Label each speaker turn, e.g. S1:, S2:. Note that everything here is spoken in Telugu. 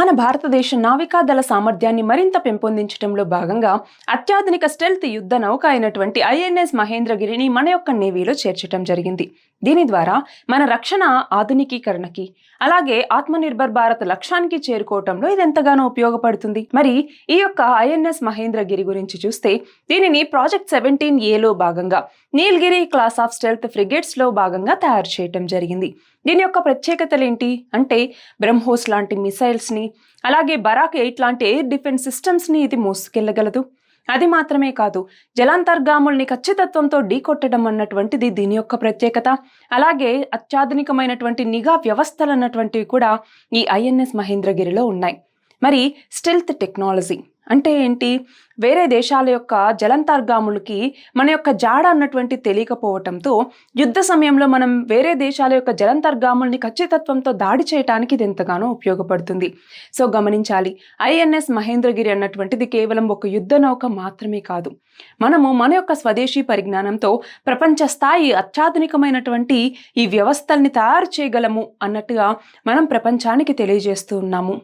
S1: మన భారతదేశ నావికాదళ సామర్థ్యాన్ని మరింత పెంపొందించడంలో భాగంగా అత్యాధునిక స్టెల్త్ యుద్ధ నౌక అయినటువంటి ఐఎన్ఎస్ మహేంద్రగిరిని మన యొక్క నేవీలో చేర్చడం జరిగింది. దీని ద్వారా మన రక్షణ ఆధునికీకరణకి అలాగే ఆత్మనిర్భర్ భారత్ లక్ష్యానికి చేరుకోవటంలో ఇది ఎంతగానో ఉపయోగపడుతుంది. మరి ఈ యొక్క ఐఎన్ఎస్ మహేంద్రగిరి గురించి చూస్తే దీనిని ప్రాజెక్ట్ 17A భాగంగా Nilgiri class of stealth frigates లో భాగంగా తయారు చేయటం జరిగింది. దీని యొక్క ప్రత్యేకతలు ఏంటి అంటే బ్రహ్మోస్ లాంటి మిసైల్స్ ని అలాగే బరాక్ 8 లాంటి ఎయిర్ డిఫెన్స్ సిస్టమ్స్ ని ఇది మోసుకెళ్లగలదు. అది మాత్రమే కాదు, జలాంతర్గాముల్ని ఖచ్చితత్వంతో ఢీకొట్టడం అన్నటువంటిది దీని యొక్క ప్రత్యేకత. అలాగే అత్యాధునికమైనటువంటి నిఘా వ్యవస్థలు అన్నటువంటివి కూడా ఈ ఐఎన్ఎస్ మహేంద్రగిరిలో ఉన్నాయి. మరి స్టెల్త్ టెక్నాలజీ అంటే ఏంటి? వేరే దేశాల యొక్క జలంతర్గాములకి మన యొక్క జాడ అన్నటువంటి తెలియకపోవటంతో యుద్ధ సమయంలో మనం వేరే దేశాల యొక్క జలంతర్గాముల్ని ఖచ్చితత్వంతో దాడి చేయడానికి ఇది ఎంతగానో ఉపయోగపడుతుంది. సో గమనించాలి, ఐఎన్ఎస్ మహేంద్రగిరి అన్నటువంటిది కేవలం ఒక యుద్ధ నౌక మాత్రమే కాదు. మనము మన యొక్క స్వదేశీ పరిజ్ఞానంతో ప్రపంచ స్థాయి అత్యాధునికమైనటువంటి ఈ వ్యవస్థల్ని తయారు చేయగలము అన్నట్టుగా మనం ప్రపంచానికి తెలియజేస్తూ ఉన్నాము.